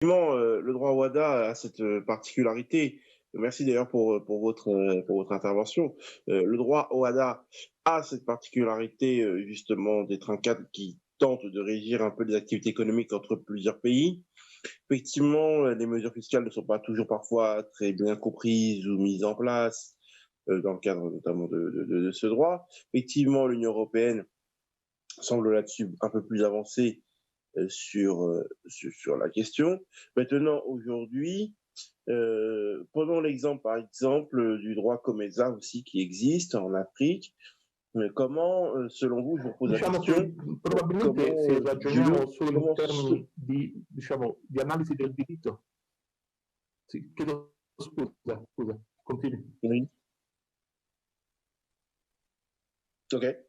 Effectivement, le droit WADA a cette particularité. Merci d'ailleurs pour votre intervention. Le droit WADA a cette particularité justement d'être un cadre qui tente de régir un peu les activités économiques entre plusieurs pays. Effectivement, les mesures fiscales ne sont pas toujours parfois très bien comprises ou mises en place dans le cadre notamment de ce droit. Effectivement, l'Union européenne semble là-dessus un peu plus avancée sur la question. Maintenant, aujourd'hui, prenons l'exemple, par exemple, du droit Comesa aussi qui existe en Afrique. Comment, selon vous, je vous pose la Diciamo che question, probabilmente comment, se ragioniamo solo in comment termini di, diciamo, di analisi del diritto, sì, chiedo scusa, continui. oui, ok.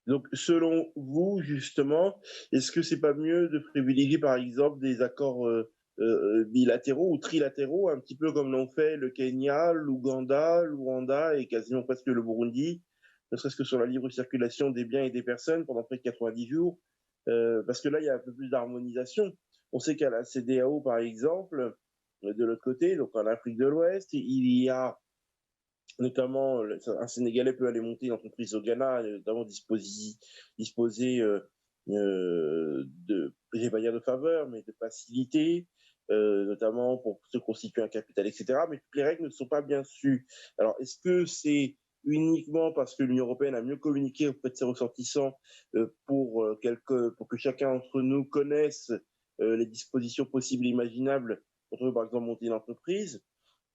Donc, selon vous, justement, est-ce que c'est pas mieux de privilégier, par exemple, des accords bilatéraux ou trilatéraux, un petit peu comme l'ont fait le Kenya, l'Ouganda, le Rwanda et quasiment presque le Burundi, ne serait-ce que sur la libre circulation des biens et des personnes pendant près de 90 jours, parce que là, il y a un peu plus d'harmonisation. On sait qu'à la CEDEAO, par exemple, de l'autre côté, donc en Afrique de l'Ouest, il y a notamment un Sénégalais peut aller monter une entreprise au Ghana, notamment disposer de, je vais pas dire de faveur, mais de facilité, notamment pour se constituer un capital, etc. Mais toutes les règles ne sont pas bien sues. Alors, est-ce que c'est uniquement parce que l'Union européenne a mieux communiqué auprès de ses ressortissants pour que chacun d'entre nous connaisse les dispositions possibles et imaginables quand on veut, par exemple, monter une entreprise?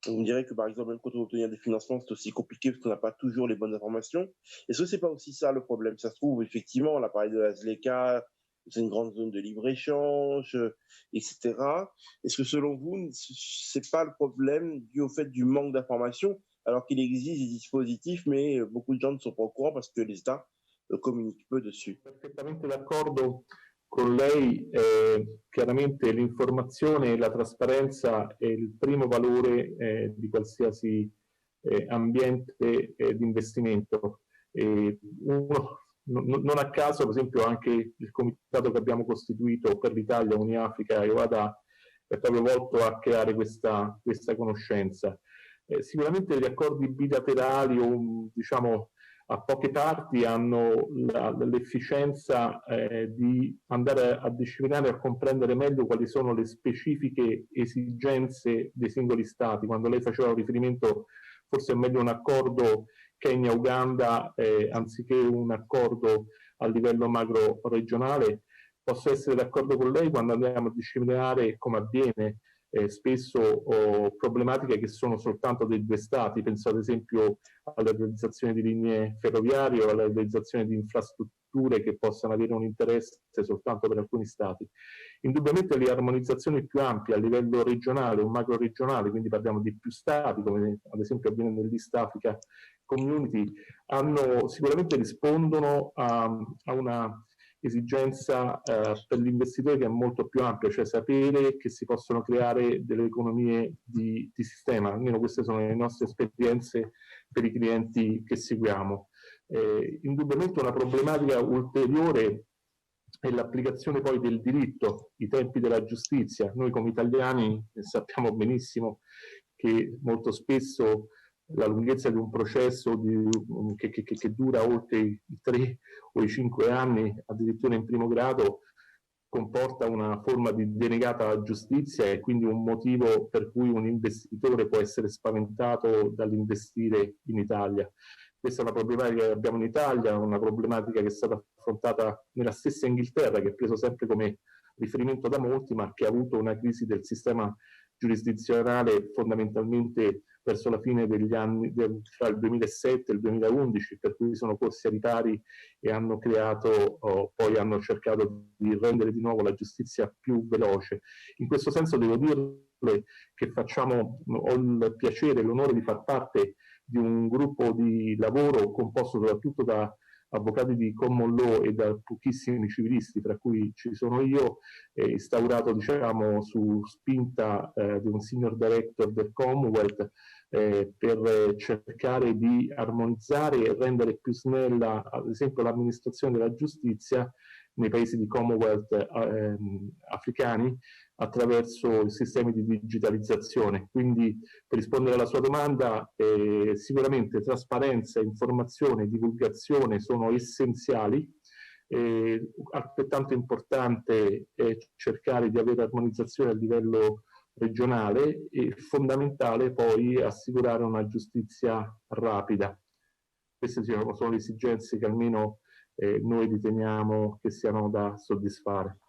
On dirait que, par exemple, même quand on veut obtenir des financements, c'est aussi compliqué parce qu'on n'a pas toujours les bonnes informations. Est-ce que c'est pas aussi ça le problème? Ça se trouve, effectivement, on a parlé de la ZLECA, c'est une grande zone de libre-échange, etc. Est-ce que selon vous, c'est pas le problème dû au fait du manque d'informations, alors qu'il existe des dispositifs, mais beaucoup de gens ne sont pas au courant parce que les États communiquent peu dessus? Perfettamente d'accordo con lei, chiaramente l'informazione e la trasparenza è il primo valore di qualsiasi ambiente di investimento. Non a caso, per esempio, anche il comitato che abbiamo costituito per l'Italia, Uniafrica e OADA è proprio volto a creare questa conoscenza. Sicuramente gli accordi bilaterali o diciamo a poche parti hanno l'efficienza di andare a disciplinare e a comprendere meglio quali sono le specifiche esigenze dei singoli stati. Quando lei faceva un riferimento, forse è meglio un accordo Kenya-Uganda anziché un accordo a livello macro regionale. Posso essere d'accordo con lei quando andiamo a disciplinare, come avviene spesso, problematiche che sono soltanto dei due stati. Penso ad esempio alla realizzazione di linee ferroviarie o alla realizzazione di infrastrutture che possano avere un interesse soltanto per alcuni stati. Indubbiamente le armonizzazioni più ampie a livello regionale o macro regionale, quindi parliamo di più stati, come ad esempio avviene nell'East Africa Community, sicuramente rispondono a una esigenza per l'investitore che è molto più ampia, cioè sapere che si possono creare delle economie di sistema. Almeno queste sono le nostre esperienze per i clienti che seguiamo. Indubbiamente una problematica ulteriore è l'applicazione poi del diritto, i tempi della giustizia. Noi come italiani sappiamo benissimo che molto spesso la lunghezza di un processo che dura oltre i 3 o i 5 anni, addirittura in primo grado, comporta una forma di denegata giustizia e quindi un motivo per cui un investitore può essere spaventato dall'investire in Italia. Questa è una problematica che abbiamo in Italia, una problematica che è stata affrontata nella stessa Inghilterra, che è preso sempre come riferimento da molti, ma che ha avuto una crisi del sistema giurisdizionale fondamentalmente verso la fine degli anni, fra il 2007 e il 2011, per cui sono corsi a ripari e hanno creato, poi hanno cercato di rendere di nuovo la giustizia più veloce. In questo senso devo dirle che ho il piacere e l'onore di far parte di un gruppo di lavoro composto soprattutto da avvocati di common law e da pochissimi civilisti, tra cui ci sono io, instaurato diciamo su spinta di un senior director del Commonwealth per cercare di armonizzare e rendere più snella ad esempio l'amministrazione della giustizia nei paesi di Commonwealth africani, attraverso i sistemi di digitalizzazione. Quindi, per rispondere alla sua domanda, sicuramente trasparenza, informazione, divulgazione sono essenziali. Altrettanto importante è cercare di avere armonizzazione a livello regionale e fondamentale poi assicurare una giustizia rapida. Queste sono le esigenze che almeno noi riteniamo che siano da soddisfare.